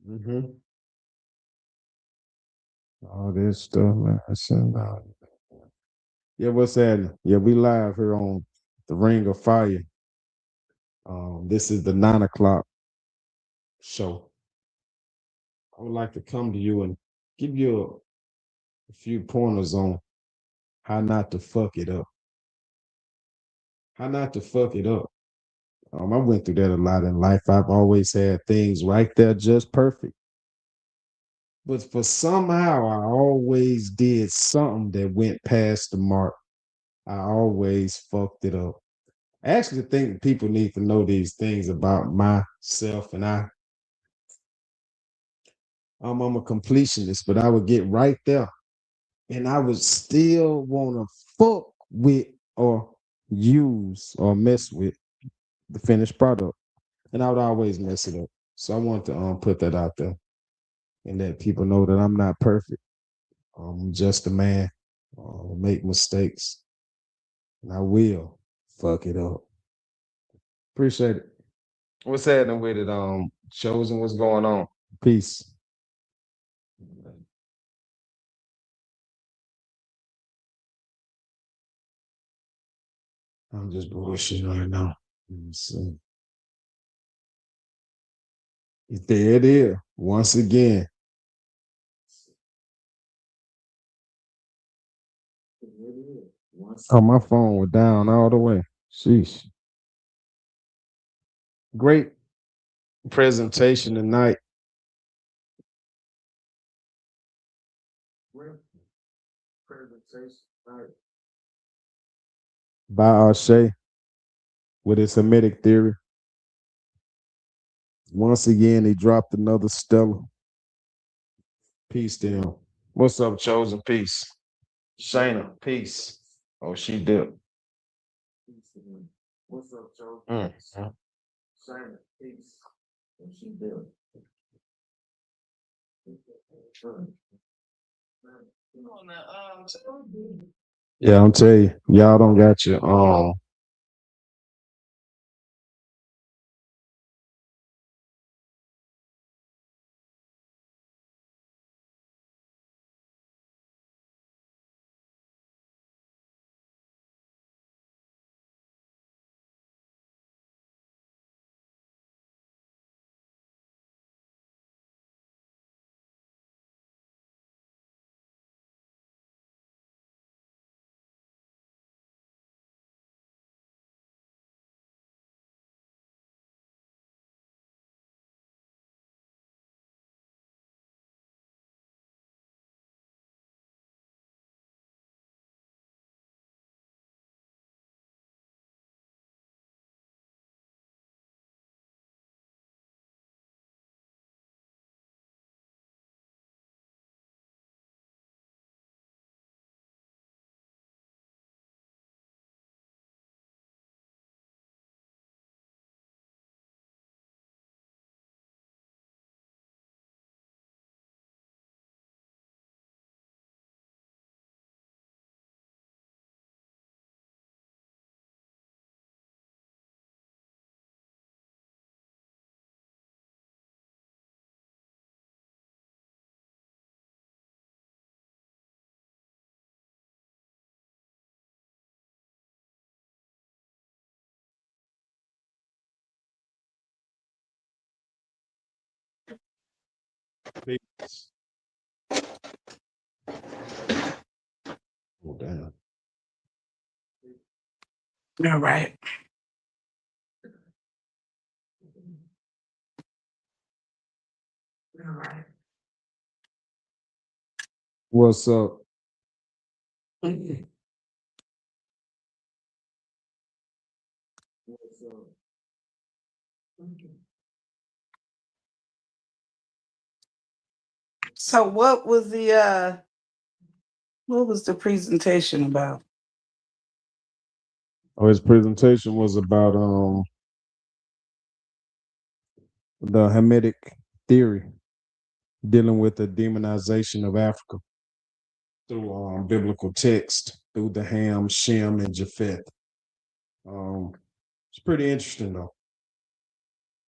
Mm-hmm. All this stuff, man. Yeah, what's happening? Yeah, we live here on the Ring of Fire. This is the 9 o'clock show. I would like to come to you and give you a few pointers on how not to fuck it up. How not to fuck it up. I went through that a lot in life. I've always had things right there just perfect. But for somehow I always did something that went past the mark. I always fucked it up. I actually think people need to know these things about myself, and I'm a completionist, but I would get right there and I would still want to fuck with or use or mess with the finished product. And I would always mess it up. So I want to put that out there and let people know that I'm not perfect. I'm just a man. Make mistakes, and I will fuck it up. Appreciate it. What's happening with it? Chosen, what's going on? Peace. I'm just bullshitting right now. Let me see. There it is. Once again. Oh, my phone was down all the way. Sheesh. Great presentation tonight. Great presentation tonight. By Shay with his Hamitic theory. Once again, he dropped another stellar. Peace to him. What's up, Chosen? Peace. Shayna, peace. Oh, she did. What's up, Chosen? Shayna, peace. Oh, she did. Yeah, I'm telling you, y'all don't got your peace. Oh, damn. All right. All right. What's up? What's up? So what was the presentation about? Oh, his presentation was about the Hamitic theory dealing with the demonization of Africa through biblical text, through the Ham, Shem, and Japheth. Um, it's pretty interesting though.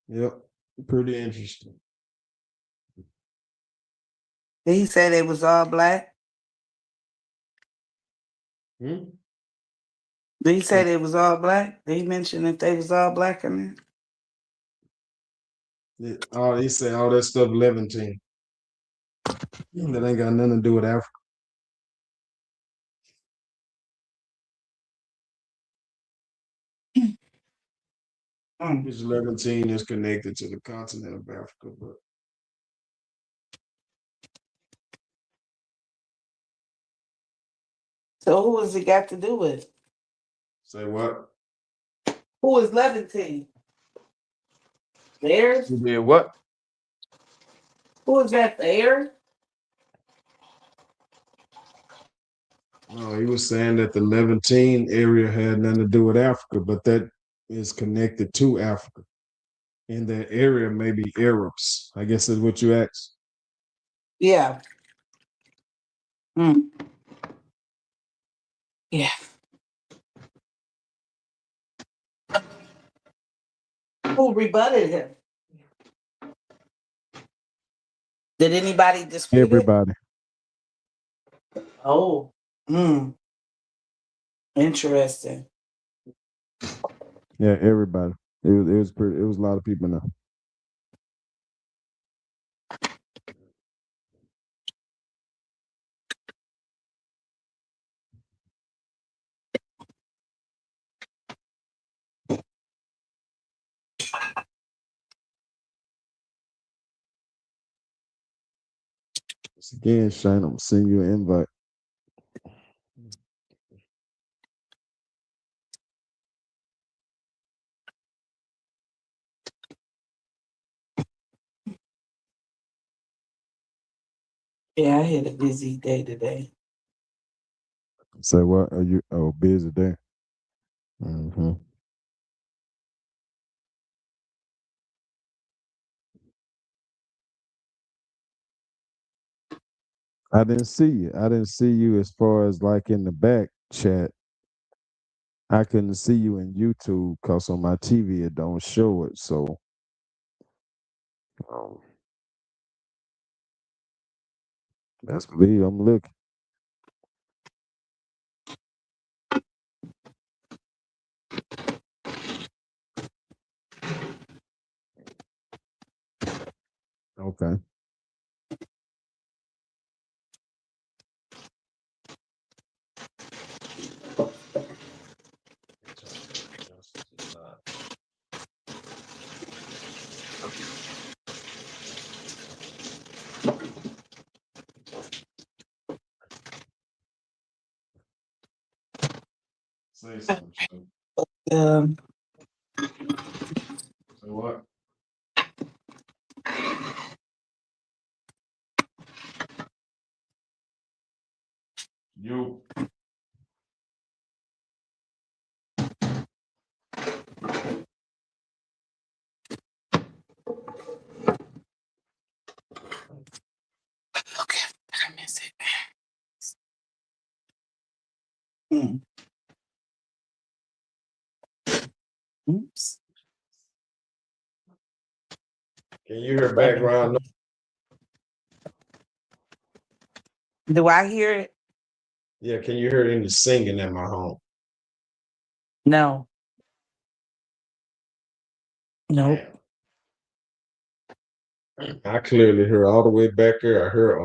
Yep, pretty interesting. Did he say they was all black? Hmm? Did he say they was all black? Did he mention that they was all black in Oh, he said all that stuff Levantine. That ain't got nothing to do with Africa. there? Which Levantine is connected to the continent of Africa, but So who has it got to do with? say what? Who is Levantine? Theirs? You did what? Who is that? Theirs? No, he was saying that the Levantine area had nothing to do with Africa, but that is connected to Africa. In that area, maybe Arabs. I guess is what you asked. Yeah. Mm. Yeah. Who rebutted him? Did anybody dispute it? Everybody. Oh. Hmm. Interesting. Yeah, everybody. It was a lot of people now. Again, Shane, I'm gonna send you an invite. Yeah, I had a busy day today. Say what? Are you busy there? Mm-hmm. I didn't see you. I didn't see you as far as like in the back chat. I couldn't see you in YouTube because on my TV it don't show it. So um, that's me. I'm looking. Okay. Say something. Shane. Um, Say what? You. okay, I miss it. Hmm. Oops. Can you hear background? Do I hear it? Yeah. Can you hear any singing at my home? No. Nope. I clearly hear all the way back there. I hear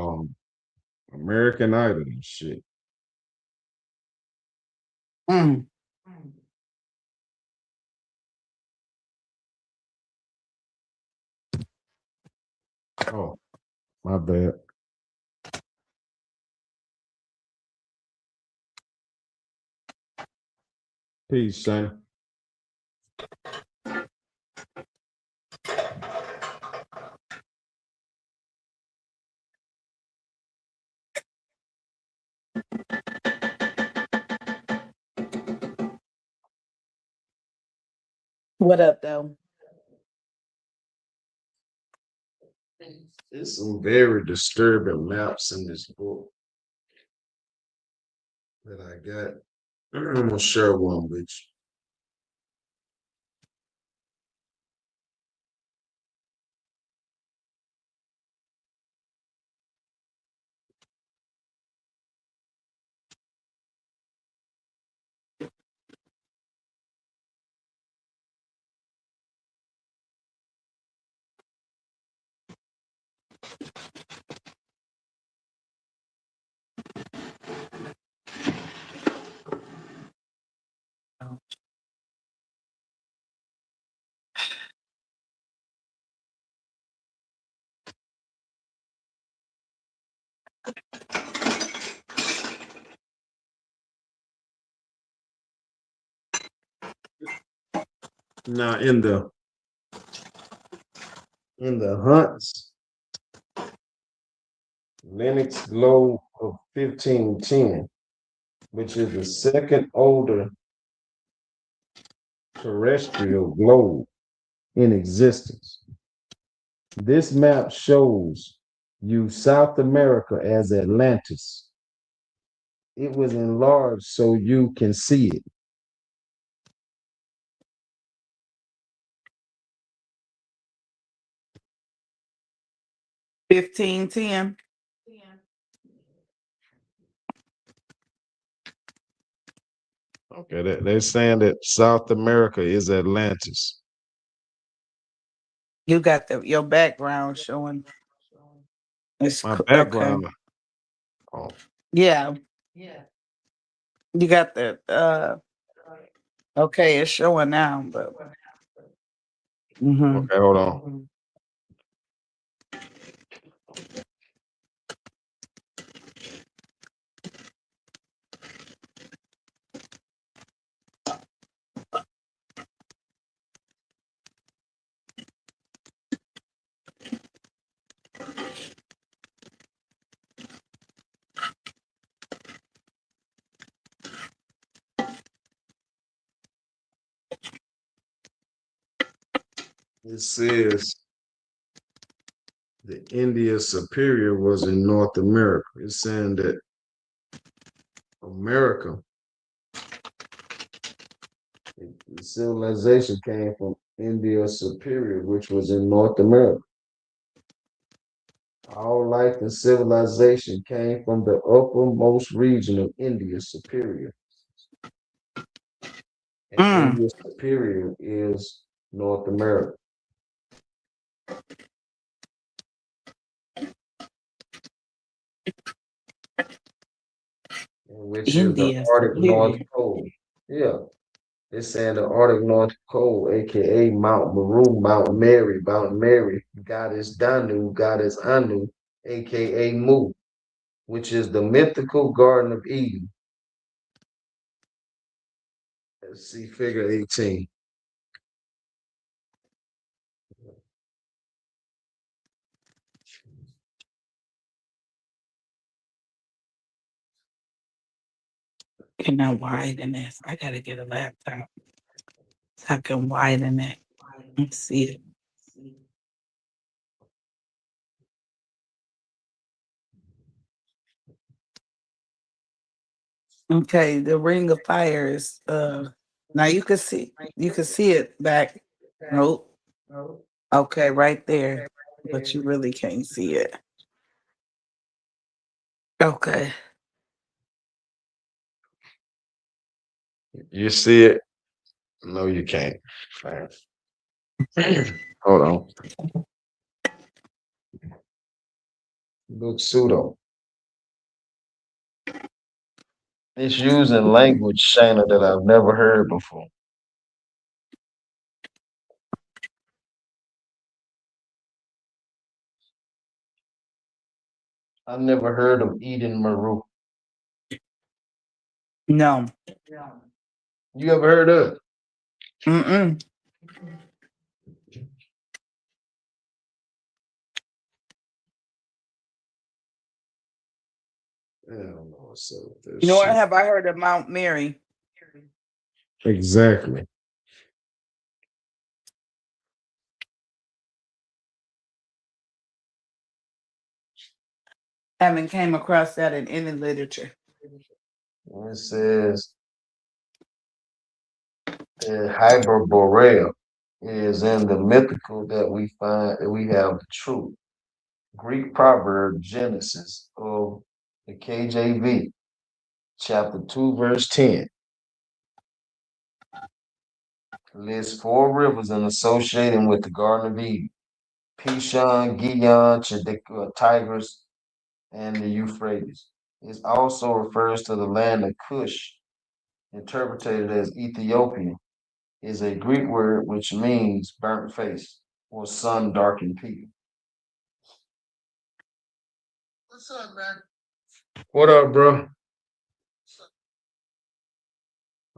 American Idol and shit. Mm. Oh, my bad. Peace, Shane. What up, though? There's some very disturbing maps in this book that I got. I'm gonna share one with you. Now in the Hunts Lennox globe of 1510, which is the second older terrestrial globe in existence. This map shows you South America as Atlantis. It was enlarged so you can see it. $15.10. Okay, they're saying that South America is Atlantis. You got your background showing. It's My okay. background. Oh, Yeah, you got the okay, it's showing now, but okay, hold on. It says the India Superior was in North America. It's saying that America, the civilization came from India Superior, which was in North America. All life and civilization came from the uppermost region of India Superior. And India Superior is North America. Which is the India Arctic North Superior. Pole. Yeah. It's saying the Arctic North Pole, aka Mount Meru, Mount Mary, goddess Danu, goddess Anu, aka Mu, which is the mythical Garden of Eden. Let's see figure 18. Can I widen this? I gotta get a laptop so I can widen it and see it. Okay, the Ring of Fire is now you can see it back. Nope. Okay, right there. But you really can't see it. Okay. You see it? No, you can't. Hold on. Look pseudo. It's using language, Shayna, that I've never heard before. I've never heard of Eden Maru. No. You ever heard of it? Mm-mm. I don't know what's up with this Nor shit. have I heard of Mount Mary. Exactly. Haven't came across that in any literature. It says the Hyperborea is in the mythical that we find that we have the truth. Greek proverb Genesis of the KJV, chapter 2, verse 10, lists 4 rivers and associating with the Garden of Eden: Pishon, Gihon, Tigris, and the Euphrates. It also refers to the land of Cush, interpreted as Ethiopia, is a Greek word which means burnt face or sun darkened people. What's up, man? What up, bro?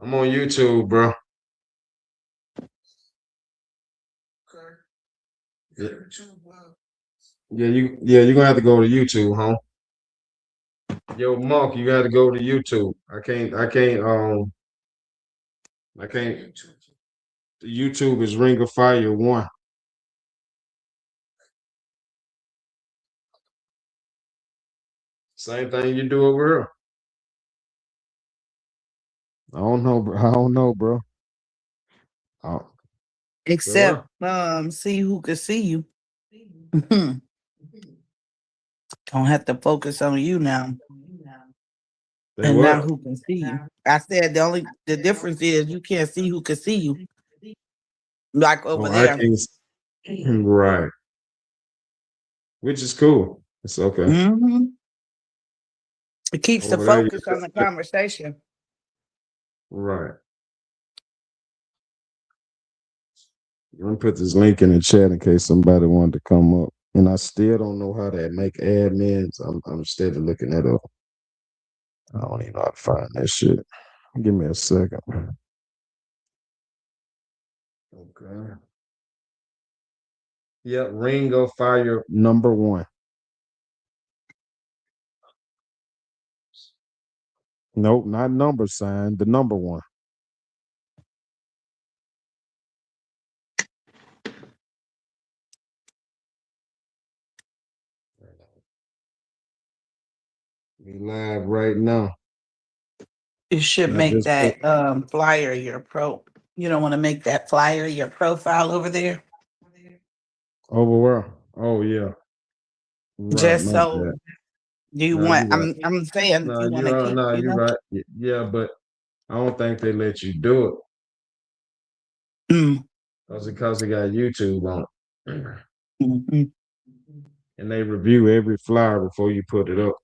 I'm on YouTube, bro. Yeah, you're gonna have to go to YouTube, huh? Yo, Monk, you gotta go to YouTube. I can't. YouTube is Ring of Fire 1. Same thing you do over here. I don't know, bro. I don't know, bro. Oh, say Except what? see who could see you. Don't have to focus on you now. Say And now what? who can see you? I said the difference is you can't see who can see you. Like Oh, over I there. can't. Right, which is cool. It's okay. Hmm. It keeps the Over there, focus on the conversation. right. Let me put this link in the chat in case somebody wanted to come up. And I still don't know how to make admins. I'm still looking that up. I don't even know how to find that shit. Give me a second. Okay. Yep, Ring of Fire #1. Nope, not number sign, the number one. We live right now. You should And I make just put that flyer your pro. You don't want to make that flyer your profile over there. over where? Oh yeah. Right, Just my bad. so you No, want you right. I'm saying No, you want to keep, no, you you know. right. Yeah, but I don't think they let you do it Mm, because they got YouTube on it. mhm. And they review every flyer before you put it up.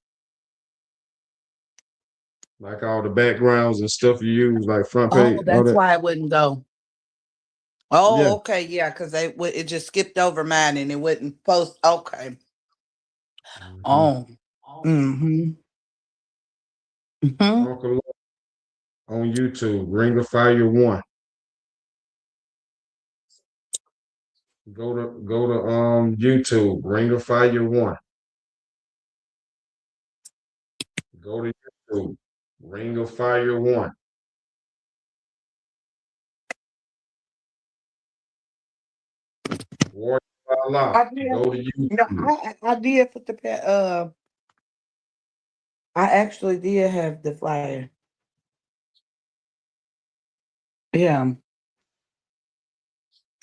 Like all the backgrounds and stuff you use, like front Oh, page, all that's that. why it wouldn't go. Yeah. Oh, okay, yeah, because it just skipped over mine and it wouldn't post. Okay. Mhm. Oh. Mm-hmm. Mm-hmm. Uncle on YouTube, Ring of Fire 1. Go to YouTube, Ring of Fire 1. Go to YouTube, Ring of Fire 1. Warrior Allah. I did. Go to No, YouTube. I did put the I actually did have the flyer. Yeah,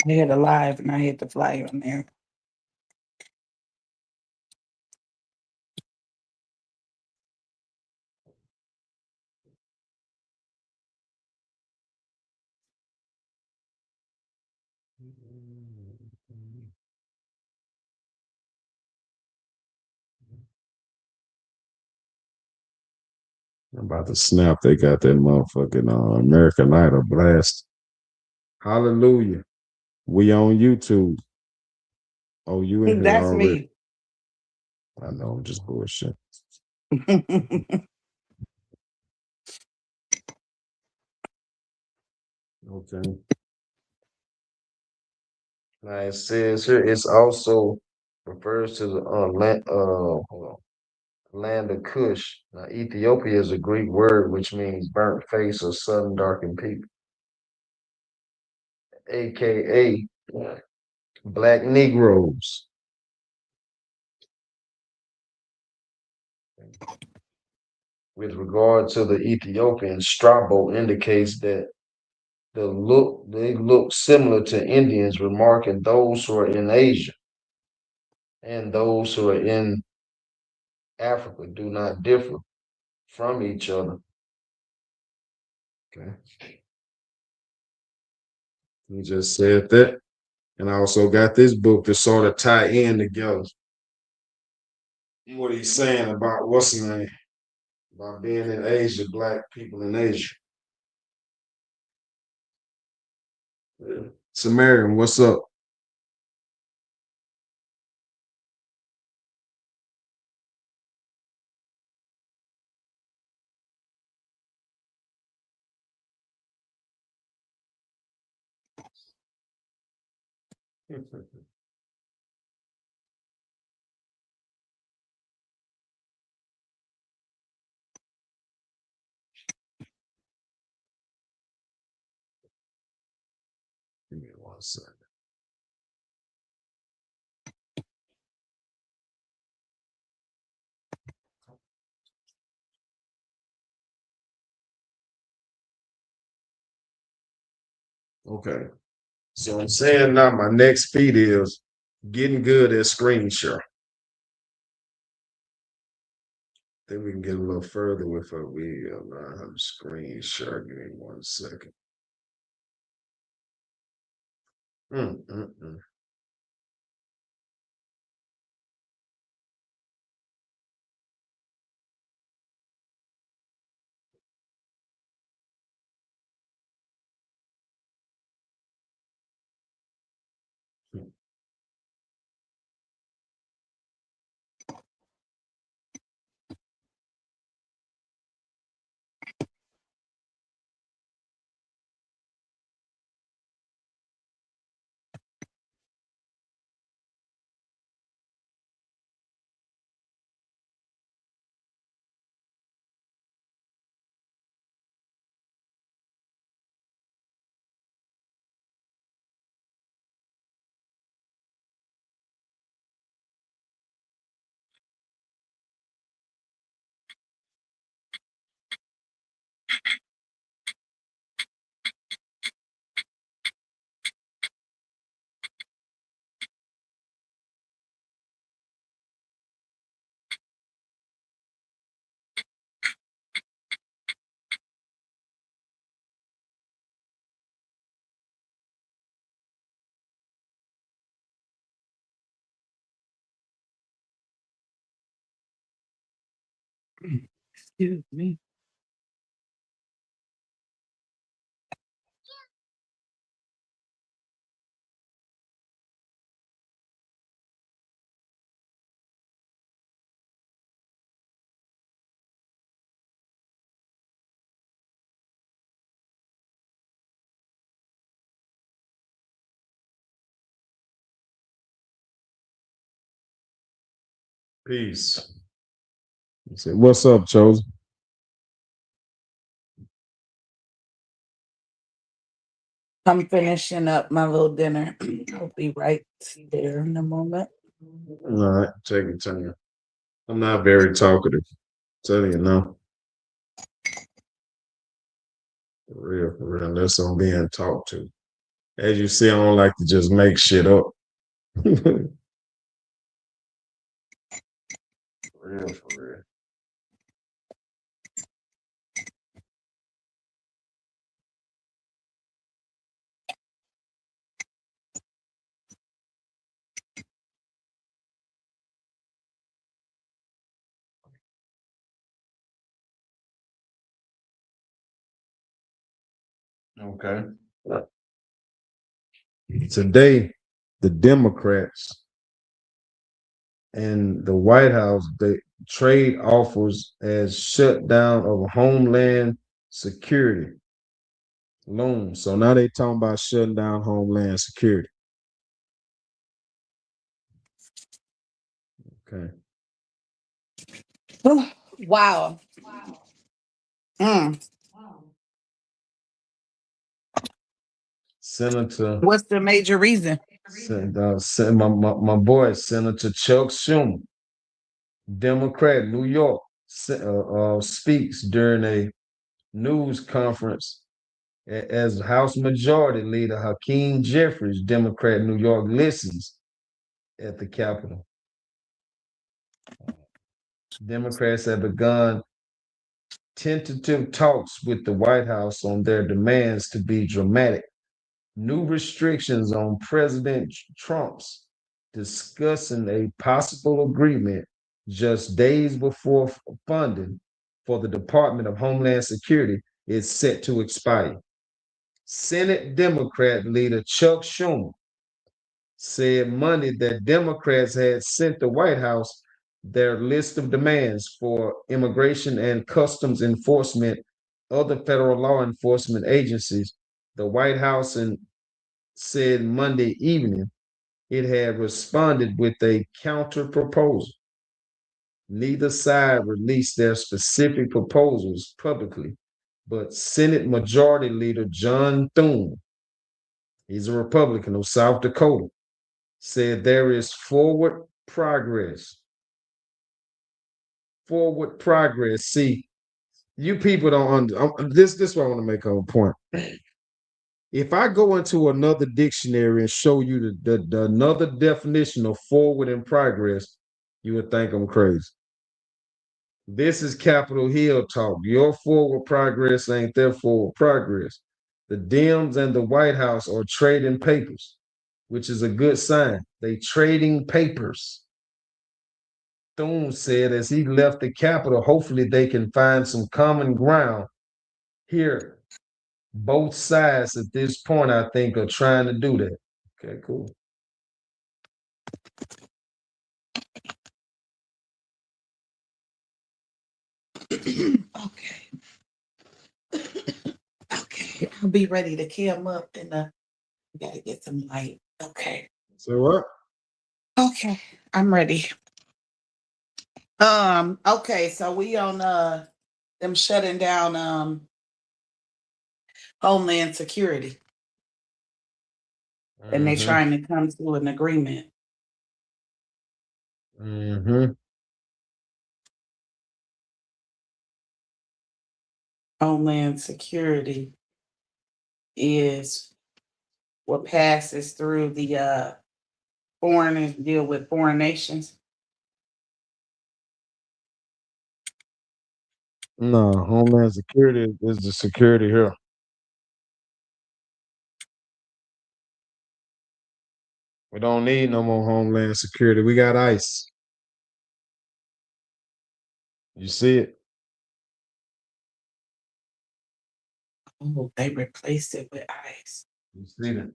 I had a live and I had the flyer on there. I'm about to snap. They got that motherfucking American Idol blast. Hallelujah. We on YouTube. Oh, you in here That's already? me. I know, I'm just bullshit. Okay. Now it says here it's also refers to the hold on, land of Cush. Now Ethiopia is a Greek word which means burnt face or sun darkened people, aka black Negroes. With regard to the Ethiopian, Strabo indicates that they look similar to Indians, remarking those who are in Asia and those who are in Africa do not differ from each other. Okay. He just said that. And I also got this book to sort of tie in together what he's saying about what's his name, about being in Asia, black people in Asia. Yeah. Samaritan, what's up? Give me 1 second. Okay. So I'm saying now my next feat is getting good at screen share. Then we can get a little further with it. We learn how to screen share. Give me 1 second. Mm, mm, mm. Excuse me. Peace. Say, what's up, Chosen? I'm finishing up my little dinner. I'll be right there in a moment. All right, take your time. I'm not very talkative. Tell you no. For real, unless I'm being talked to. As you see, I don't like to just make shit up. For real, for real. Okay. Today, the Democrats and the White House, they trade offers as shutdown of Homeland Security loans. So now they talking about shutting down Homeland Security. Okay. Wow. Mm. Senator, What's the major reason? my boy, Senator Chuck Schumer, Democrat, New York, speaks during a news conference as House Majority Leader Hakeem Jeffries, Democrat, New York, listens at the Capitol. Democrats have begun tentative talks with the White House on their demands to be dramatic. New restrictions on President Trump's discussing a possible agreement just days before funding for the Department of Homeland Security is set to expire. Senate Democrat leader Chuck Schumer said Monday that Democrats had sent the White House their list of demands for immigration and customs enforcement, other federal law enforcement agencies. The White House said Monday evening it had responded with a counter proposal. Neither side released their specific proposals publicly, but Senate Majority Leader John Thune, he's a Republican of South Dakota, said there is forward progress. Forward progress. See, you people don't this is what I want to make a point. If I go into another dictionary and show you the another definition of forward and progress, you would think I'm crazy. This is Capitol Hill talk. Your forward progress ain't their forward progress. The Dems and the White House are trading papers, which is a good sign. They trading papers. Thune said as he left the Capitol, hopefully they can find some common ground here. Both sides at this point, I think, are trying to do that. Okay, cool. Okay. Okay. I'll be ready to come up and gotta get some light. Okay. So what? Okay. I'm ready. Okay, so we on them shutting down Homeland Security. And they trying to come to an agreement. Homeland Security is what passes through the foreign deal with foreign nations. No, Homeland Security is the security here. We don't need no more Homeland Security. We got ICE. You see it? Oh, they replaced it with ICE. You see that?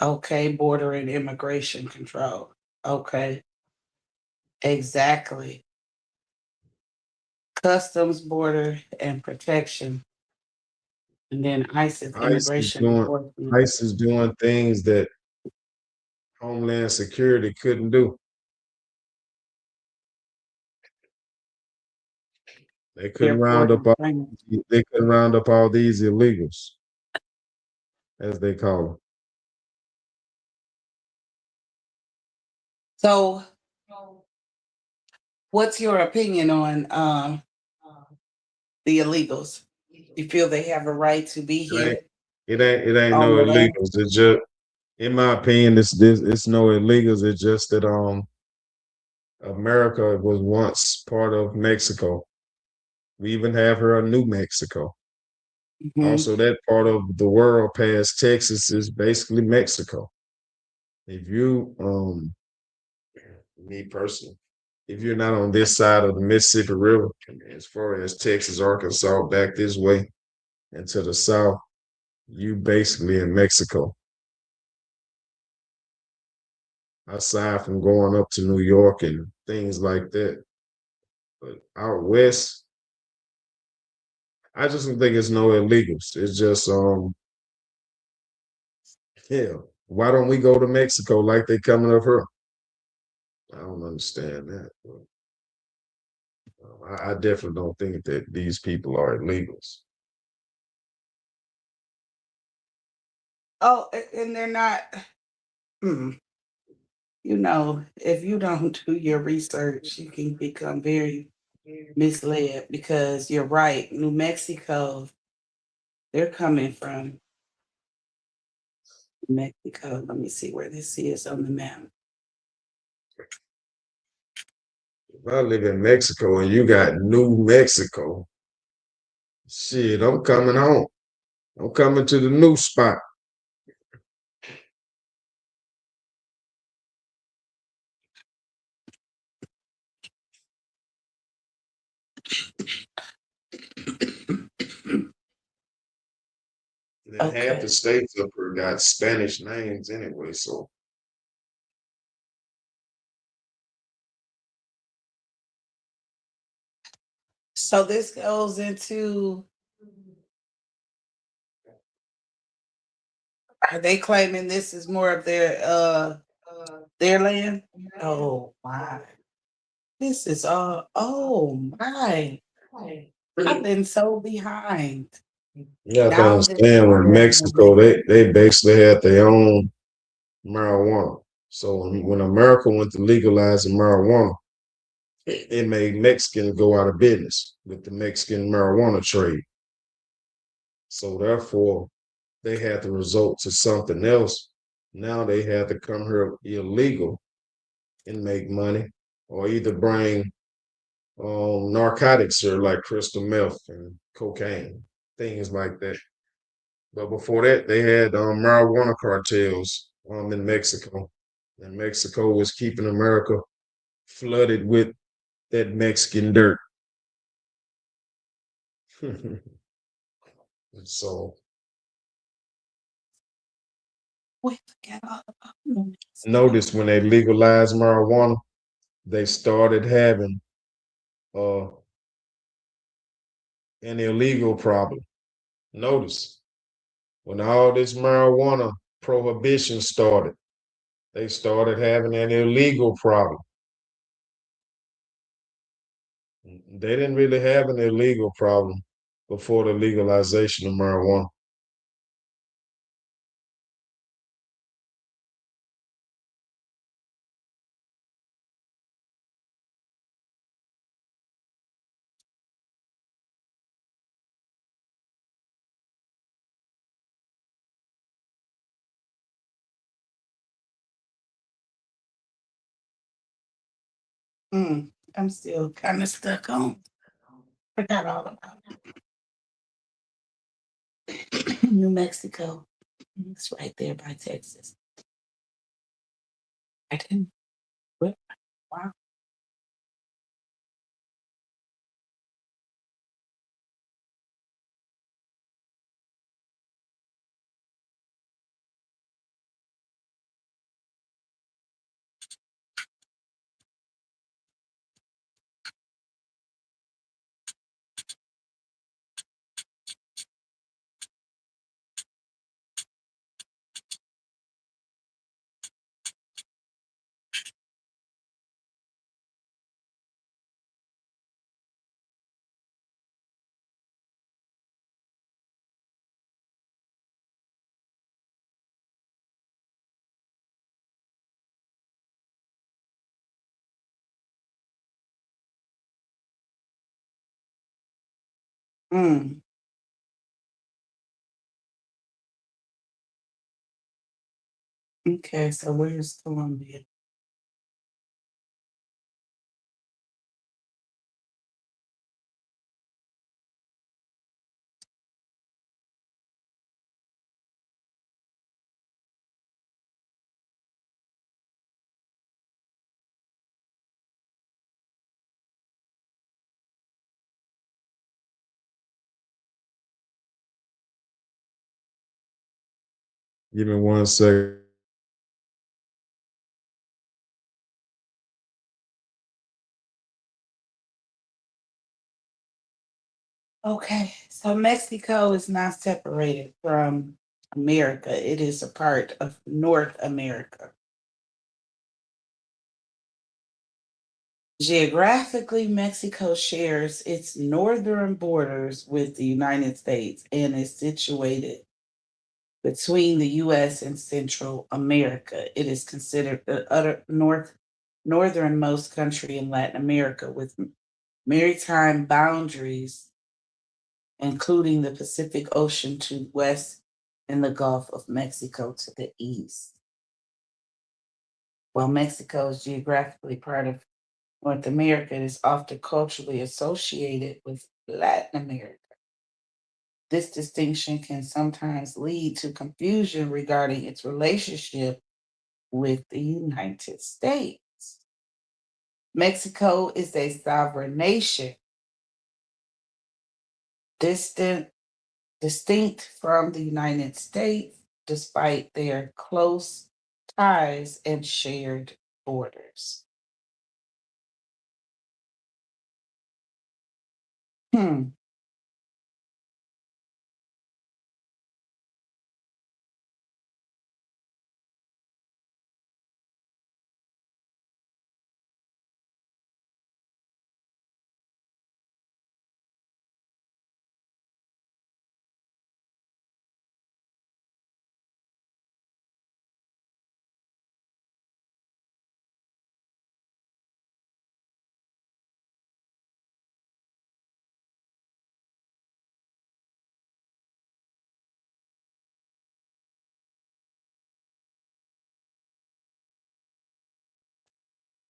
Okay, border and immigration control. Okay. Exactly. Customs, border, and protection. And then ICE is ICE is immigration doing enforcement. ICE is doing things that Homeland Security couldn't do. They couldn't round Airport up and all, training. they couldn't round up all these illegals, as they call them. So, what's your opinion on the illegals? You feel they have a right to be It ain't here it ain't on no the land? illegals. It's just, in my opinion, it's no illegals. It's just that America was once part of Mexico. We even have her in New Mexico. Mm-hmm. Also, that part of the world past Texas is basically Mexico. If you me personally, if you're not on this side of the Mississippi River, as far as Texas, Arkansas, back this way and to the south, you basically in Mexico. Aside from going up to New York and things like that. But out west, I just don't think it's no illegals. It's just hell, why don't we go to Mexico like they coming up here? I don't understand that. But, I definitely don't think that these people are illegals. Oh, and they're not. Hmm. You know, if you don't do your research, you can become very misled because you're right. New Mexico, they're coming from Mexico. Let me see where this is on the map. If I live in Mexico and you got New Mexico, shit, I'm coming home. I'm coming to the new spot. And half the Okay. states up here got Spanish names anyway, so So this goes into Are they claiming this is more of their land? Oh my. This is all oh my. I've been so behind. You have to Now I'm understand with discovering the Mexico, land. they basically had their own marijuana. So when America went to legalizing marijuana, it made Mexicans go out of business with the Mexican marijuana trade. So therefore, they had to resort to something else. Now they had to come here illegal and make money, or either bring narcotics here like crystal meth and cocaine, things like that. But before that, they had marijuana cartels in Mexico, and Mexico was keeping America flooded with that Mexican dirt. So We forget all about New Mexico. notice when they legalized marijuana, they started having uh, an illegal problem. Notice when all this marijuana prohibition started, they started having an illegal problem. They didn't really have an illegal problem before the legalization of marijuana. Mm, I'm still kind of stuck on. Forgot all about New Mexico. It's right there by Texas. I didn't. Wow. Mm, okay, so where's Colombia? Give me 1 second. Okay, so Mexico is not separated from America. It is a part of North America. Geographically, Mexico shares its northern borders with the United States and is situated between the U.S. and Central America. It is considered the northernmost country in Latin America with maritime boundaries, including the Pacific Ocean to the west and the Gulf of Mexico to the east. While Mexico is geographically part of North America, it is often culturally associated with Latin America. This distinction can sometimes lead to confusion regarding its relationship with the United States. Mexico is a sovereign nation, distant, distinct from the United States, despite their close ties and shared borders. Hmm.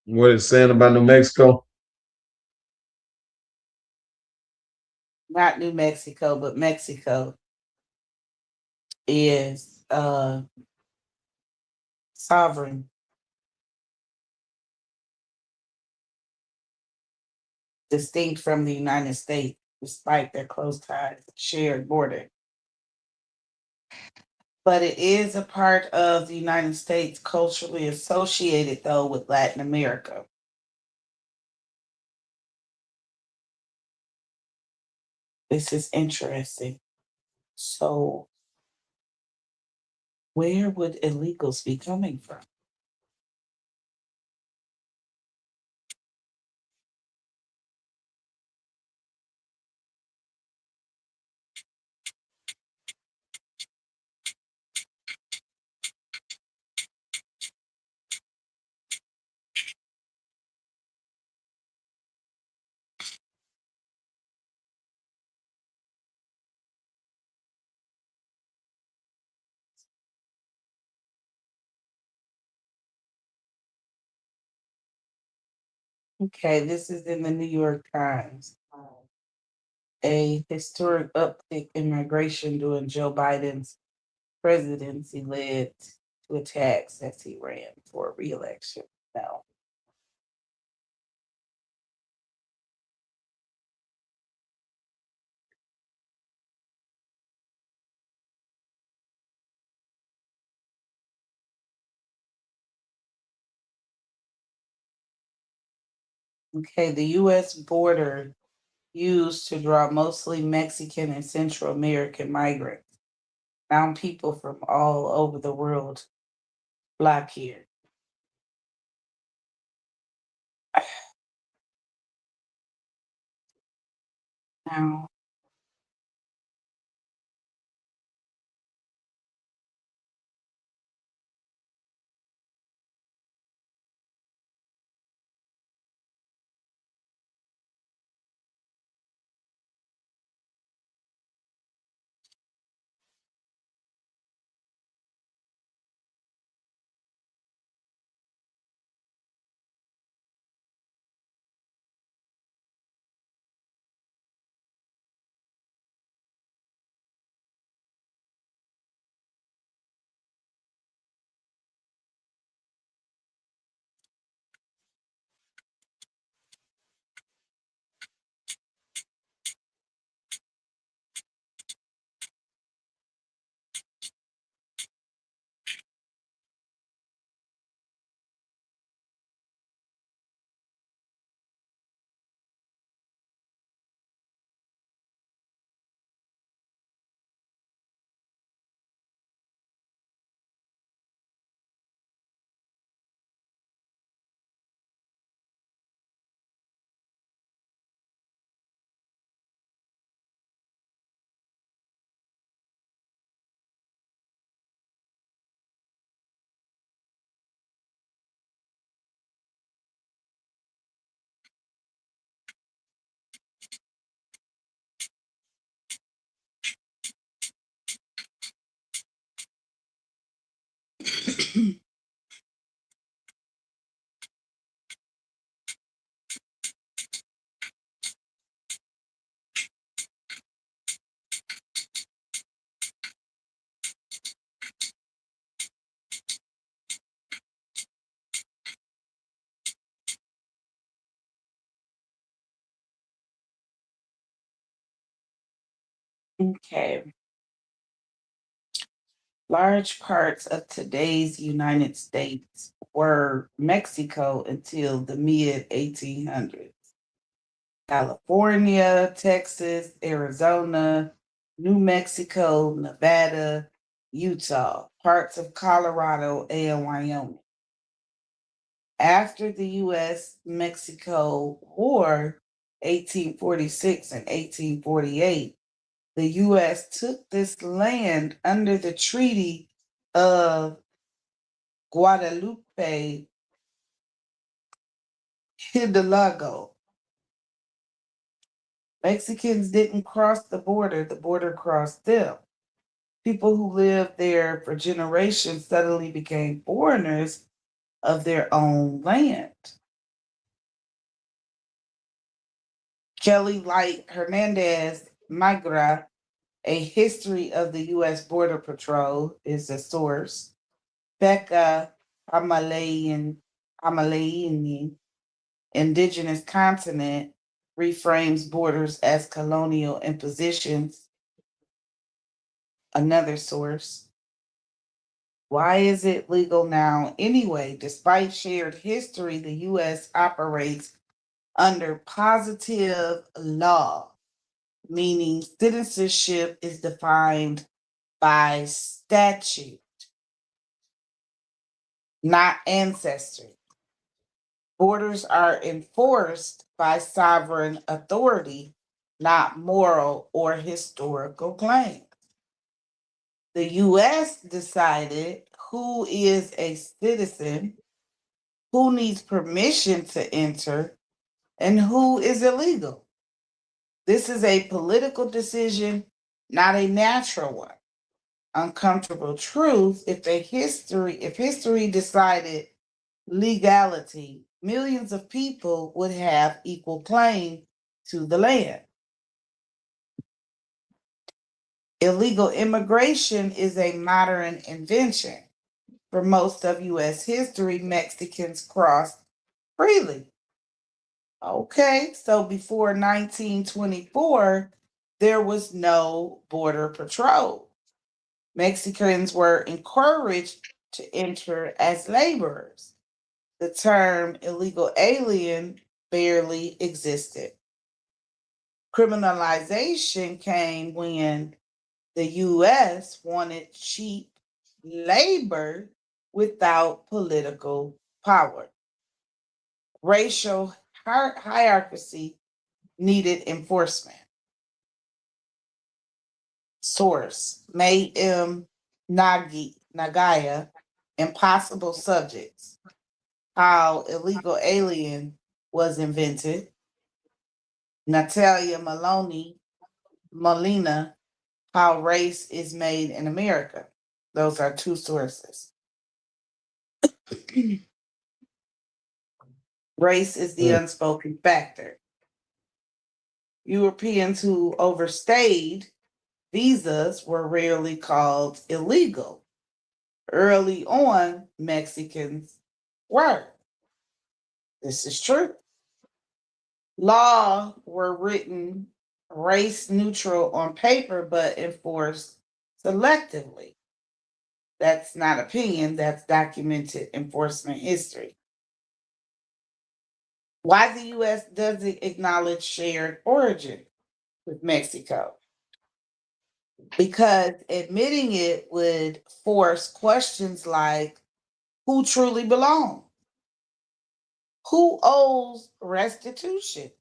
What it's saying about New Mexico? Not New Mexico, but Mexico is sovereign, distinct from the United States, despite their close ties, shared border. But it is a part of the United States, culturally associated, though, with Latin America. This is interesting. So, where would illegals be coming from? Okay, this is in the New York Times. A historic uptick in migration during Joe Biden's presidency led to attacks as he ran for re-election. No. Okay, the U.S. border used to draw mostly Mexican and Central American migrants. Now people from all over the world flock here. Now, okay. Large parts of today's United States were Mexico until the mid 1800s. California, Texas, Arizona, New Mexico, Nevada, Utah, parts of Colorado, and Wyoming. After the US Mexico War, 1846 and 1848, the US took this land under the Treaty of Guadalupe Hidalgo. Mexicans didn't cross the border crossed them. People who lived there for generations suddenly became foreigners of their own land. Kelly Light Hernandez Migra, A History of the U.S. Border Patrol is a source. Becca Amalayan, Indigenous Continent, reframes borders as colonial impositions, another source. Why is it legal now anyway? Despite shared history, the U.S. operates under positive law, meaning citizenship is defined by statute, not ancestry. Borders are enforced by sovereign authority, not moral or historical claims. The U.S. decided who is a citizen, who needs permission to enter, and who is illegal. This is a political decision, not a natural one. Uncomfortable truth, if history decided legality, millions of people would have equal claim to the land. Illegal immigration is a modern invention. For most of US history, Mexicans crossed freely. Okay, so before 1924, there was no border patrol. Mexicans were encouraged to enter as laborers. The term illegal alien barely existed. Criminalization came when the US wanted cheap labor without political power. Racial hierarchy needed enforcement. Source May M. Nagaya, Impossible Subjects, How Illegal Alien Was Invented. Natalia Molina, How Race is Made in America. Those are two sources. Race is the unspoken factor. Europeans who overstayed visas were rarely called illegal. Early on, Mexicans were. This is true. Law were written race neutral on paper, but enforced selectively. That's not opinion, that's documented enforcement history. Why the US doesn't acknowledge shared origin with Mexico? Because admitting it would force questions like who truly belongs? Who owes restitution?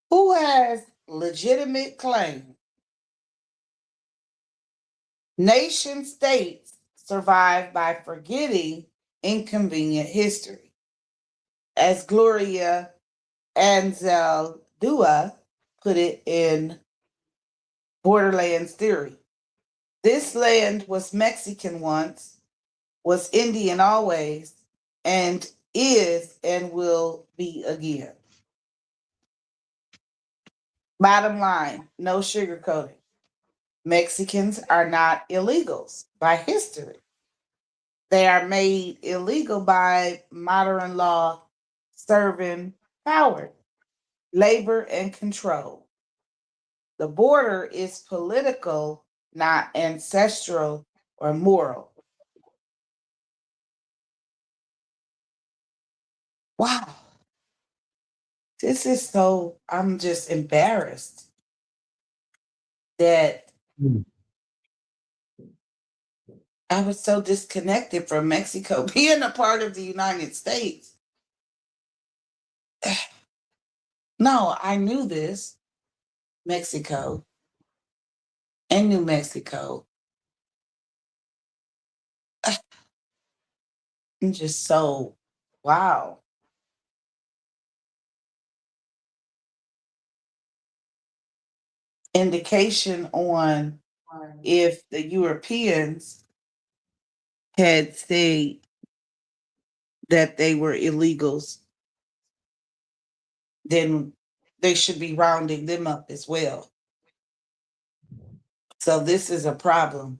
Who has legitimate claim? Nation states survive by forgetting inconvenient history. As Gloria Anzaldúa put it in Borderlands Theory, this land was Mexican once, was Indian always, and is and will be again. Bottom line, no sugarcoating. Mexicans are not illegals by history. They are made illegal by modern law serving power, labor, and control. The border is political, not ancestral or moral. Wow. This is so, I'm just embarrassed that I was so disconnected from Mexico being a part of the United States. No, I knew this. Mexico and New Mexico. I'm just so, wow. Indication on if the Europeans had said that they were illegals, then they should be rounding them up as well. So this is a problem.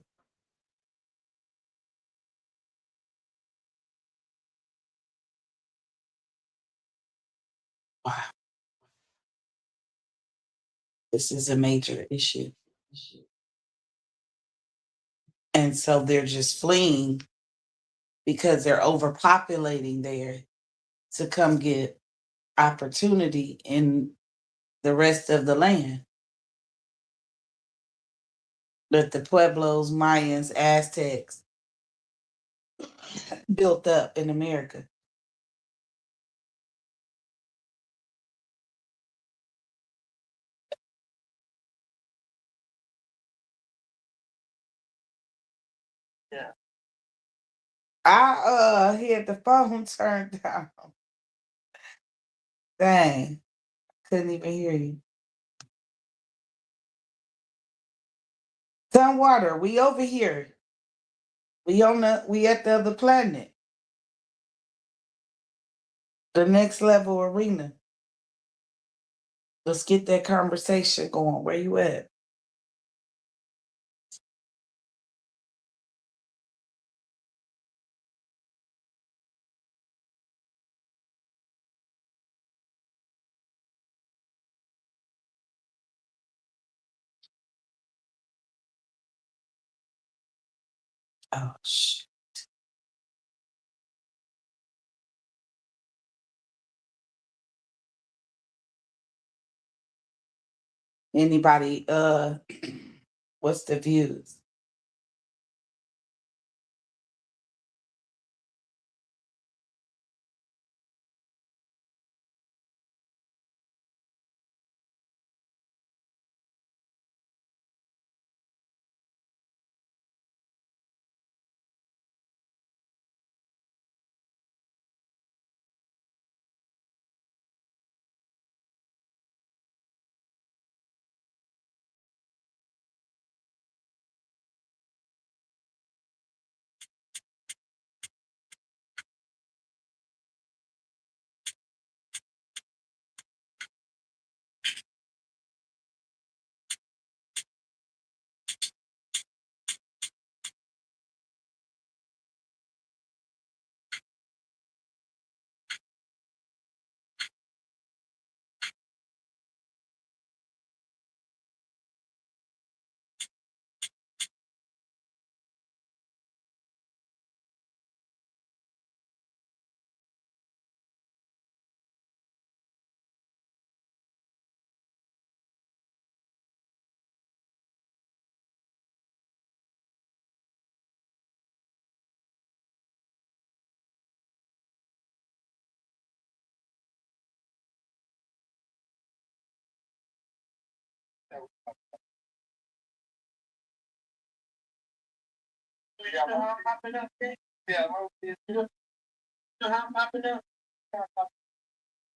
Wow. This is a major issue. And so they're just fleeing because they're overpopulating there to come get opportunity in the rest of the land that the Pueblos, Mayans, Aztecs built up in America. Yeah. I had the phone turned down. Dang. Couldn't even hear you. Water, we over here. We at the other planet. The next level arena. Let's get that conversation going. Where you at? Oh shit. Anybody what's the views?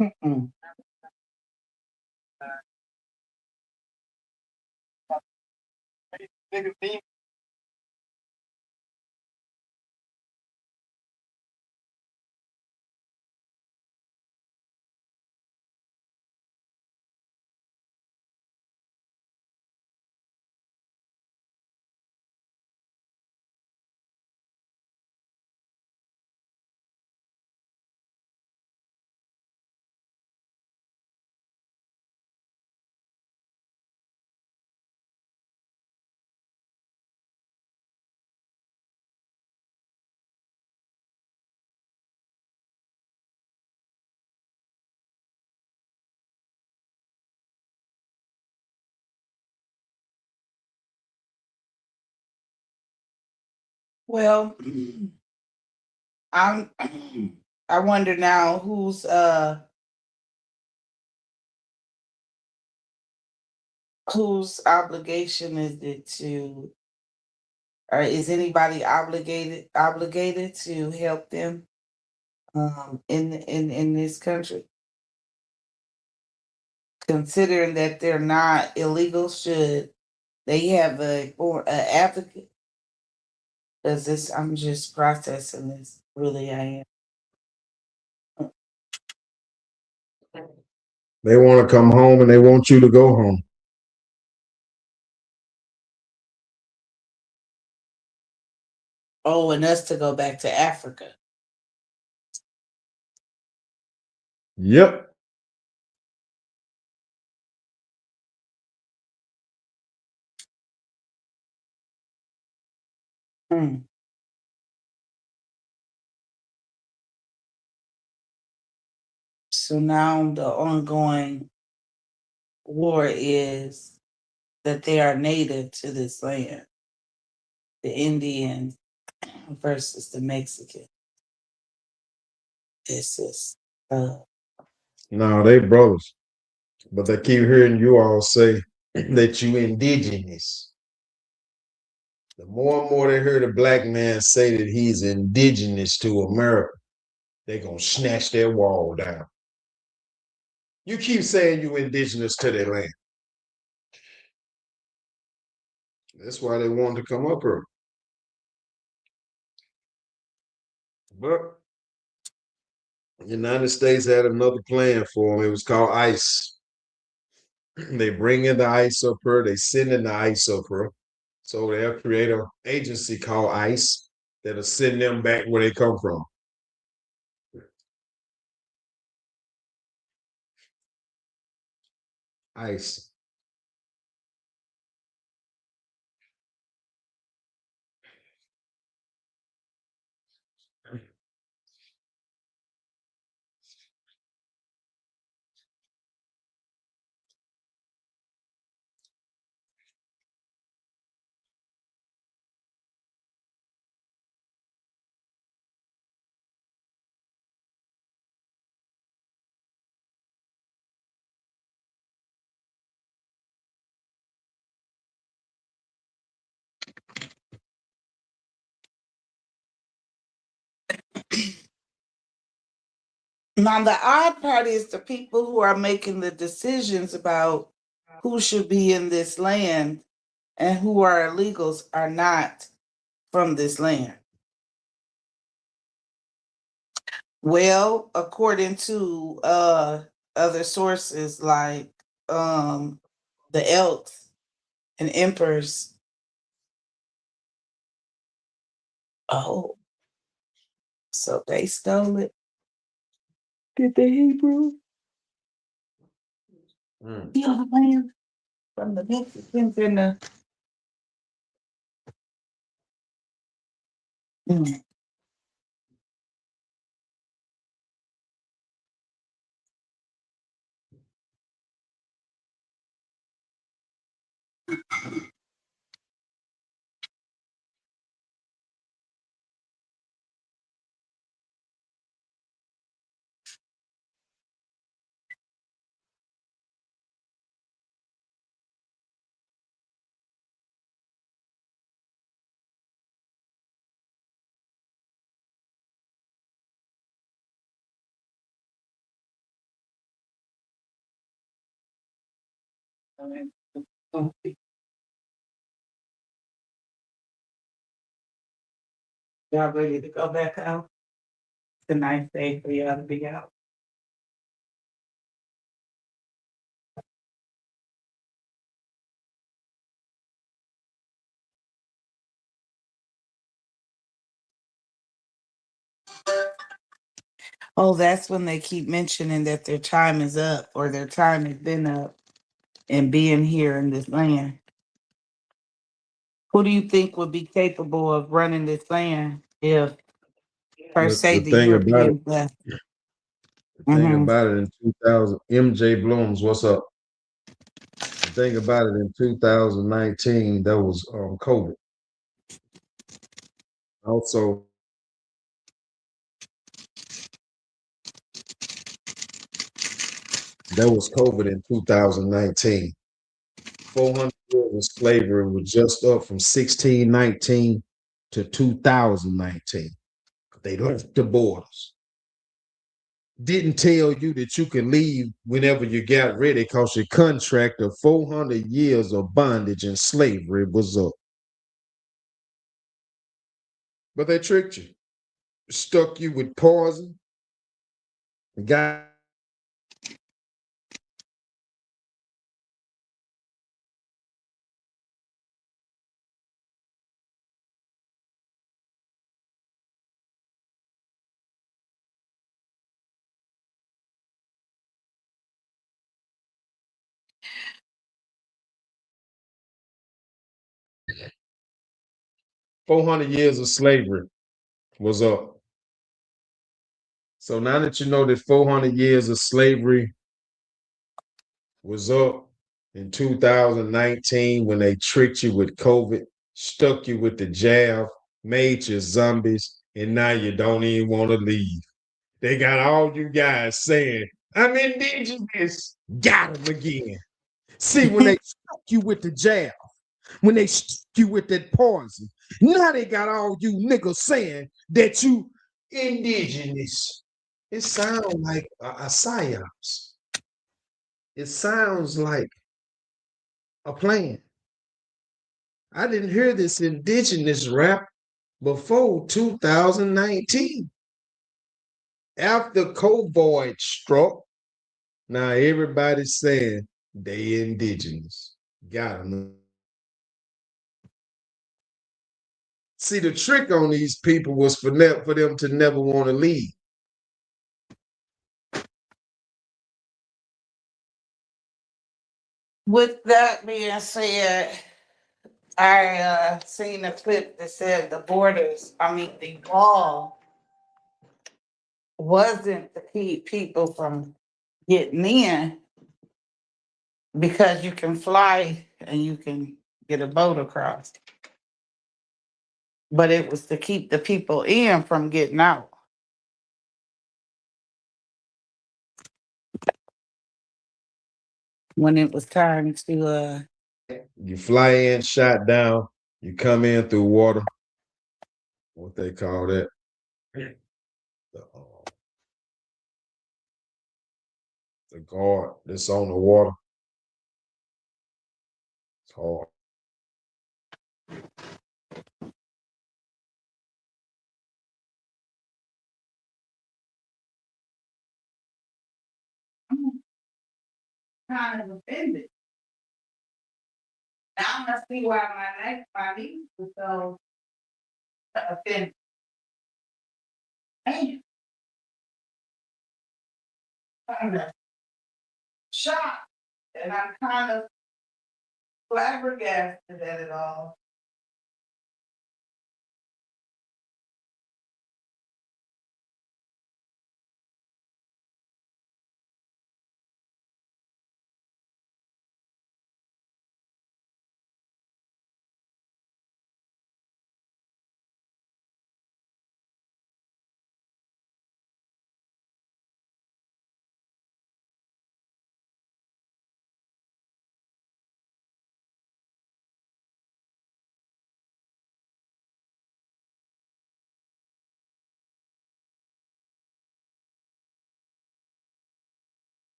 Mm-mm. Well, I'm I wonder now whose obligation is it to, or is anybody obligated to help them in this country? Considering that they're not illegal, should they have a advocate? Does this? I'm just processing this. Really, I am. They want to come home and they want you to go home. Oh, and us to go back to Africa. Yep. Hmm. So now the ongoing war is that they are native to this land, the Indians versus the Mexican. This is No, they brothers. But they keep hearing you all say that you indigenous. The more and more they hear the black man say that he's indigenous to America, they're gonna snatch their wall down. You keep saying you indigenous to their land. That's why they wanted to come up here. But the United States had another plan for them. It was called ICE. They bring in the ICE up here, they send in the ICE up here. So they'll create an agency called ICE that'll send them back where they come from. ICE. now the odd part is the people who are making the decisions about who should be in this land and who are illegals are not from this land. Well, according to other sources like the Elks and Emperors. Oh, so they stole it. Did the Hebrew steal the land from the Mexicans and the Mm. Y'all ready to go back out? It's a nice day for y'all to be out. Oh, that's when they keep mentioning that their time is up or their time has been up and being here in this land. Who do you think would be capable of running this land if, per se, The the thing about it, Europeans left? the thing Mm-hmm. about it in 2000, MJ Blooms, what's up? The thing about it in 2019, that was COVID. Also, that was COVID in 2019. 400 years of slavery was just up from 1619 to 2019. They left the borders. Didn't tell you that you can leave whenever you got ready because your contract of 400 years of bondage and slavery was up. But they tricked you, stuck you with poison, got 400 years of slavery was up. So now that you know that 400 years of slavery was up in 2019 when they tricked you with COVID, stuck you with the jab, made you zombies, and now you don't even want to leave. They got all you guys saying, I'm indigenous. Got them again. See, when they stuck you with the jab, when they stuck you with that poison, now they got all you niggas saying that you indigenous. It sounds like a psyops. It sounds like a plan. I didn't hear this indigenous rap before 2019. After COVID struck, now everybody's saying they indigenous. Got them. See, the trick on these people was for them to never want to leave. With that being said, I seen a clip that said the wall wasn't to keep people from getting in because you can fly and you can get a boat across. But it was to keep the people in from getting out. When it was time to You fly in, shot down, you come in through water. What they call that? The guard that's on the water. It's hard. kind of offended. Now I see why my niece was so offended. And kind of shocked, and I'm kind of flabbergasted at it all.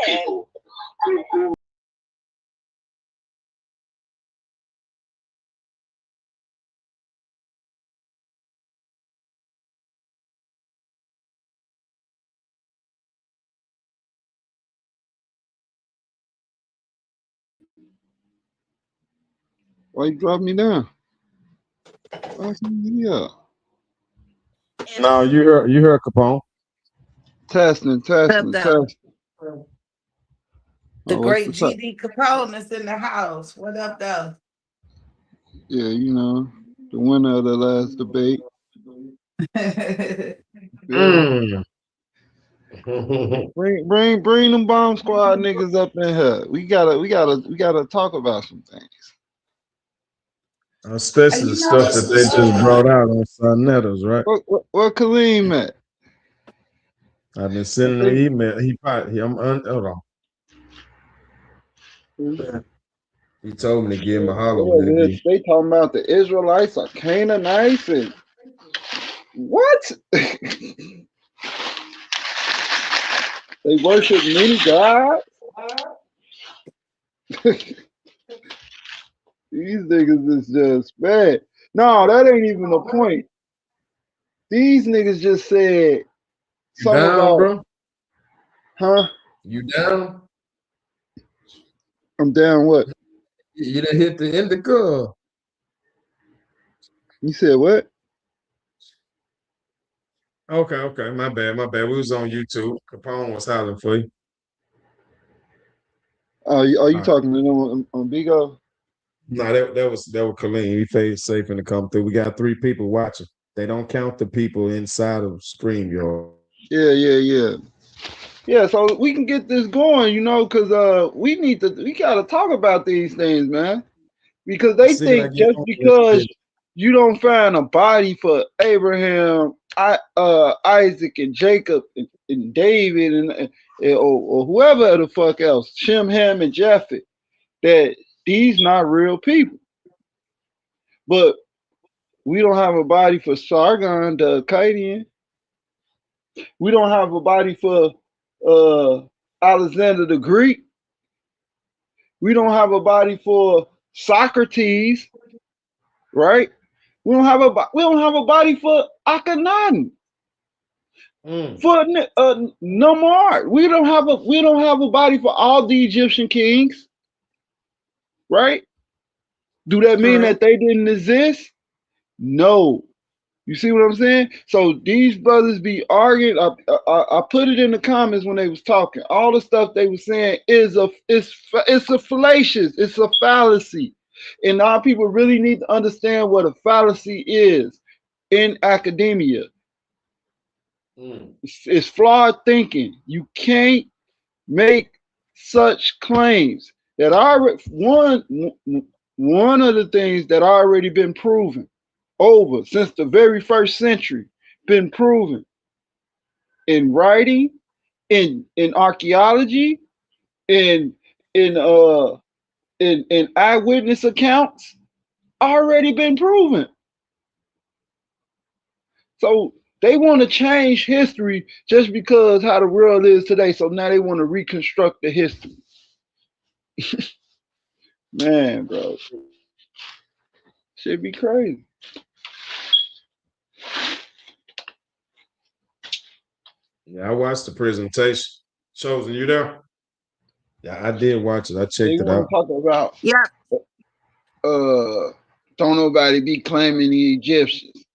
People. Why you drop me down? Why me up? No, you heard Capone. Testing. The Oh, what's great the top? GD Capone is in the house. What up, though? Yeah, you know, the winner of the last debate. Yeah. Mm. Bring them bomb squad niggas up in here. We gotta talk about some things. Especially the You know stuff that they just brought out on Sonetas, right? Where Kaleem at? I've been sending an email. Hold on. He told me to give him a holler when it be. They talking about the Israelites are Canaanites and what? They worship many gods. These niggas is just bad. No, that ain't even the point. These niggas just said You something down, about, bro? huh? You down? I'm down what? You done hit the indica. You said what? Okay. My bad. We was on YouTube. Capone was hollering for you. Are you All right. talking to them on Bigo? No, that was Kaleem. He felt safe in to come through. We got 3 people watching. They don't count the people inside of StreamYard. Yeah, so we can get this going, because we gotta talk about these things, man. Because they See, I think get just on because you don't find a body for Abraham, Isaac, and Jacob, and David, or whoever the fuck else, Shem, Ham, and Japheth, that these not real people. But we don't have a body for Sargon the Akkadian. We don't have a body for Alexander the Greek. We don't have a body for Socrates, right? We don't have a body for Akhenaten, for Namar. We don't have a body for all the Egyptian kings, right? Do that mean that they didn't exist? No. You see what I'm saying? So these brothers be arguing. I put it in the comments when they was talking. All the stuff they was saying is it's a fallacious. It's a fallacy, and our people really need to understand what a fallacy is in academia. It's flawed thinking. You can't make such claims that one of the things that already been proven over since the very first century, been proven in writing, in archaeology, in eyewitness accounts, already been proven. So they want to change history just because how the world is today. So now they want to reconstruct the history. Man, bro, should be crazy. Yeah, I watched the presentation. Chosen, you there? Yeah, I did watch it. I checked it out. Talk about don't nobody be claiming the Egyptians.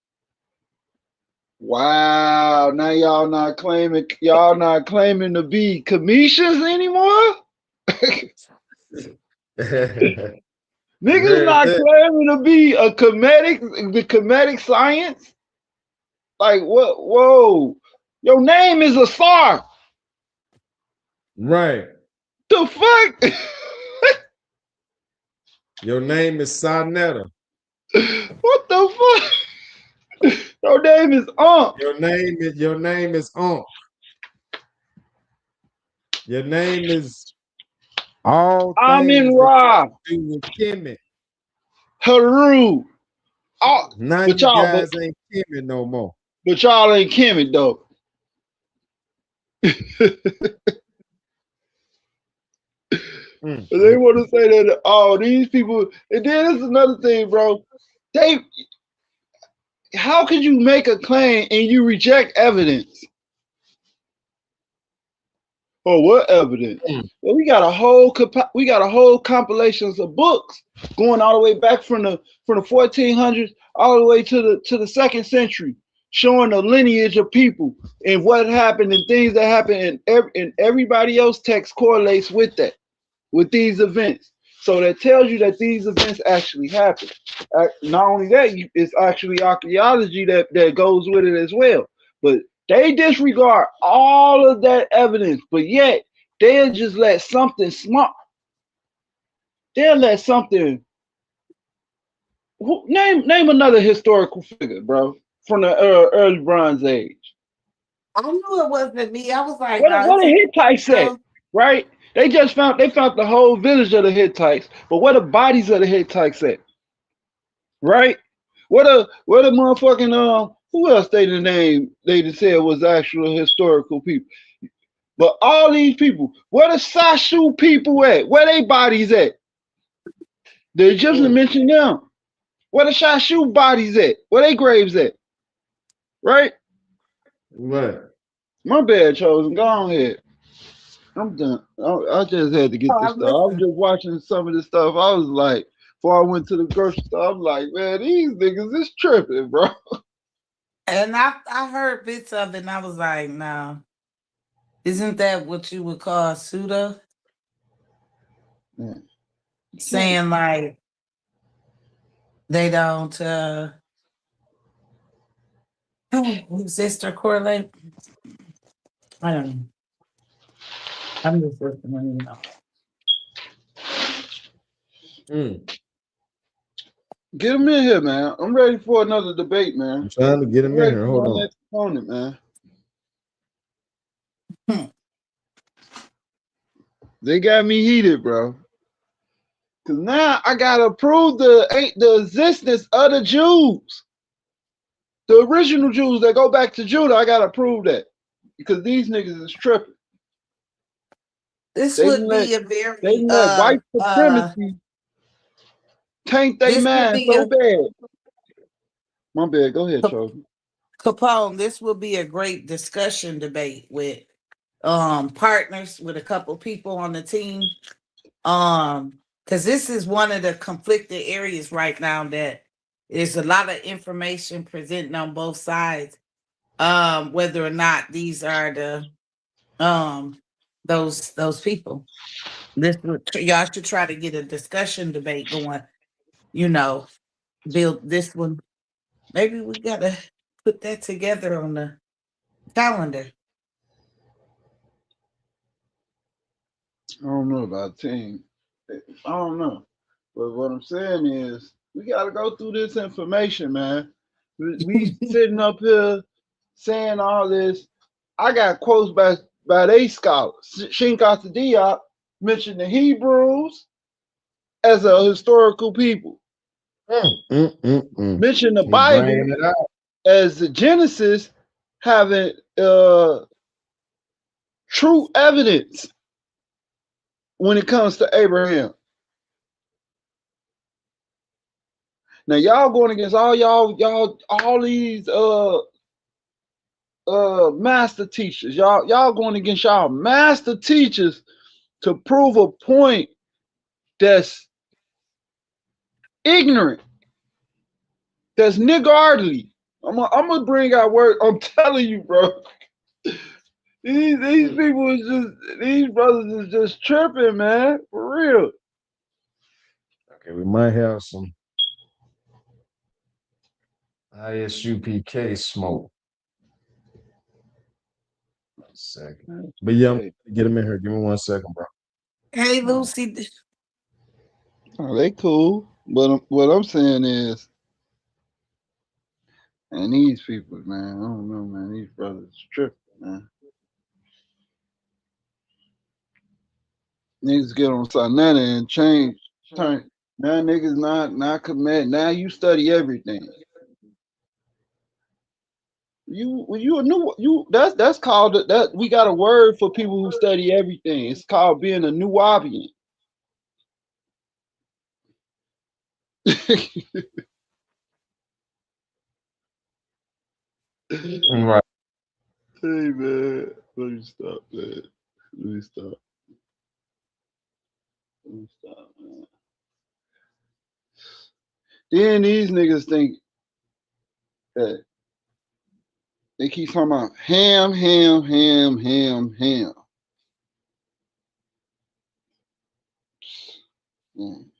Wow, now y'all not claiming to be Cometians anymore? Niggas not claiming to be the Kemetic science? Like what? Whoa. Your name is a star. Right. The fuck? Your name is Sonetta. What the fuck? Your name is Unc. Your name is Unc. Your name is all Amin things Ra. do with Kemet. Haru. None of you guys ain't Kemet no more. But y'all ain't Kemet though. They want to say that these people, and then this is another thing, bro. How could you make a claim and you reject evidence? Oh, what evidence? Well, we got a whole compilations of books going all the way back from the 1400s all the way to the second century, showing the lineage of people and what happened and things that happened, and everybody else text correlates with that, with these events. So that tells you that these events actually happened. Not only that, it's actually archaeology that goes with it as well. But They disregard all of that evidence, but yet they'll just let something small. They'll let something. Name another historical figure, bro, from the early Bronze Age. I knew it wasn't me. I was like, no, What it's the Hittites at? so Right? They found the whole village of the Hittites, but where the bodies of the Hittites at? Right? What a motherfucking who else they the name they just said was actual historical people. But all these people, where the Sashu people at? Where they bodies at? The Egyptians mentioned them. Where the Shashu bodies at? Where they graves at? Right? Right. My bad, chosen. Go on ahead. I'm done. I just had to get oh, this I'm stuff. I was listening. just watching some of this stuff. I was like, before I went to the grocery store, I'm like, man, these niggas is tripping, bro. And I heard bits of it and I was like, no. Isn't that what you would call pseudo? Man, Saying like they don't exist or correlate? I don't know. I'm just listening, you know. get them in here, man. I'm ready for another debate, man. I'm trying to get I'm him in ready here. for Hold my on. next opponent, man. They got me heated, bro. Cause now I gotta prove the existence of the Jews, the original Jews that go back to Judah. I gotta prove that because these niggas is tripping. This They would let be a they very let white supremacy taint they this would mind be so a bad. My bad. Go ahead, Chosen. Capone, this will be a great discussion debate with partners with a couple people on the team. Because this is one of the conflicted areas right now that there's a lot of information presenting on both sides. Whether or not these are the those people. Y'all should try to get a discussion debate going, you know, build this one. Maybe we gotta put that together on the calendar. I don't know about team. I don't know. But what I'm saying is we gotta go through this information, man. We sitting up here saying all this. I got quotes by they scholars. Shinkat Diop mentioned the Hebrews as a historical people. Mentioned the He Bible bringing it out. as the Genesis having true evidence when it comes to Abraham. Now y'all going against all these master teachers. Y'all going against y'all master teachers to prove a point that's ignorant, that's niggardly. I'm gonna bring out words. I'm telling you, bro. These people is just these brothers is just tripping, man. For real. Okay, we might have some ISUPK smoke. 1 second. But yeah, I'm Hey, gonna get him in here. Give me 1 second, bro. Hey Lucy, oh, they cool. But what I'm saying is, and these people, man, I don't know, man. These brothers tripping, man. Niggas get on Sanetta and change, turn. Now niggas not commit. Now you study everything. You a new you that's called that we got a word for people who study everything. It's called being a Nubian. Right. Hey man, let me stop, man. Let me stop. Let me stop, man. Then these niggas think that they keep talking about ham, ham, ham, ham, ham. Man.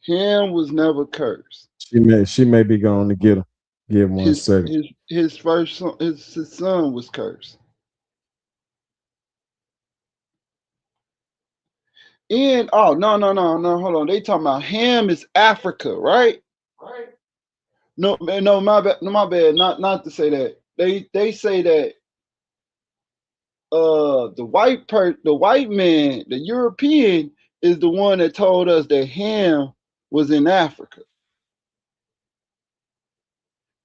Ham was never cursed. She may be going to get him. Give 1 second. His first son, his son was cursed. And oh no, hold on. They talking about Ham is Africa, right? No, man, no, my bad, no, my bad. Not to say that. They say that the white man, the European, is the one that told us that Ham was in Africa.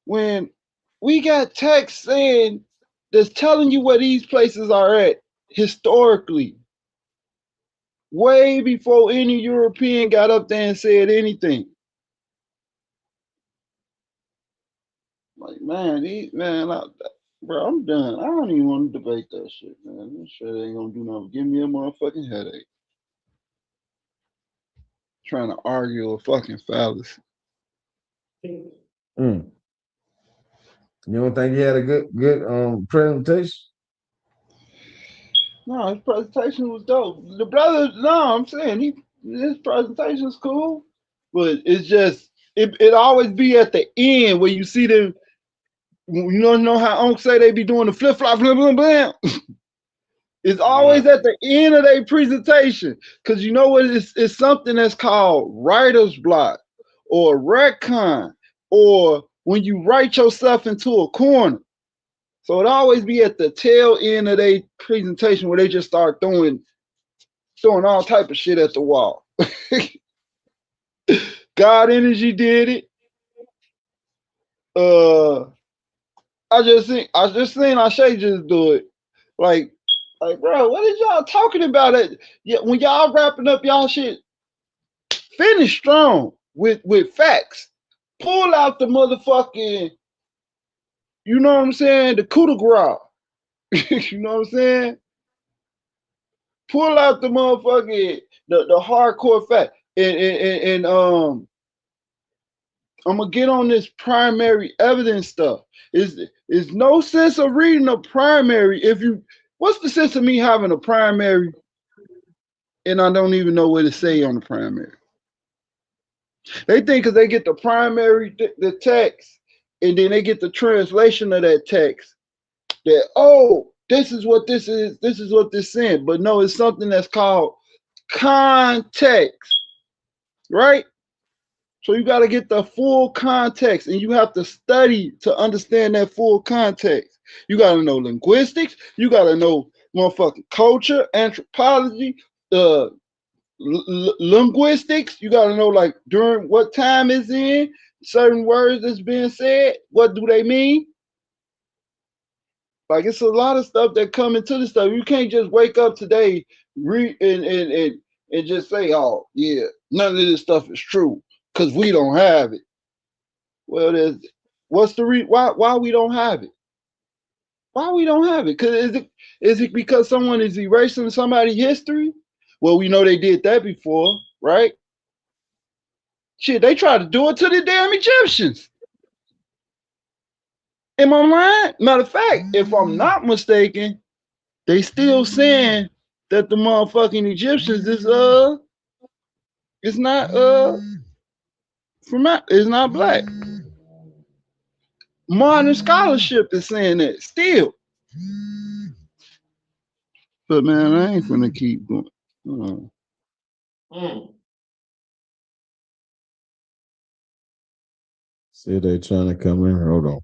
When we got text saying that's telling you where these places are at historically, way before any European got up there and said anything. Like, man, bro, I'm done. I don't even want to debate that shit, man. This shit ain't gonna do nothing. Give me a motherfucking headache. Trying to argue a fucking fallacy. Mm. You don't think he had a good presentation? No, his presentation was dope. The brother, no, I'm saying his presentation's cool, but it's just it always be at the end where you see them. You don't know how Unc say they be doing the flip flop, blah blah blah. It's always at the end of their presentation, because you know what? It's something that's called writer's block or retcon, or when you write yourself into a corner. So it always be at the tail end of their presentation where they just start throwing all type of shit at the wall. God Energy did it. I just seen Ashay just do it. Like, bro, what is y'all talking about? When y'all wrapping up y'all shit, finish strong with facts. Pull out the motherfucking, you know what I'm saying, the coup de grace. You know what I'm saying? Pull out the motherfucking the hardcore fact. And I'm gonna get on this primary evidence stuff. Is no sense of reading a primary if you. What's the sense of me having a primary and I don't even know what to say on the primary? They think because they get the primary, the text, and then they get the translation of that text, that, oh, this is what this is what this saying. But no, it's something that's called context, right? So you got to get the full context, and you have to study to understand that full context. You got to know linguistics. You got to know motherfucking culture, anthropology, linguistics. You got to know, like, during what time is in certain words that's being said. What do they mean? Like, it's a lot of stuff that come into this stuff. You can't just wake up today, read and just say, oh yeah, none of this stuff is true because we don't have it. Well, what's the why we don't have it? Why we don't have it? Because is it because someone is erasing somebody's history? Well, we know they did that before, right? Shit, they tried to do it to the damn Egyptians. Am I lying? Matter of fact, if I'm not mistaken, they still saying that the motherfucking Egyptians is not is not black. Modern scholarship is saying that still. But man, I ain't finna keep going. See, they trying to come in. Hold on.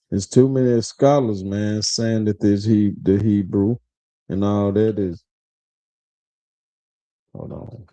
There's too many scholars, man, saying that the Hebrew and all that is. Hold on.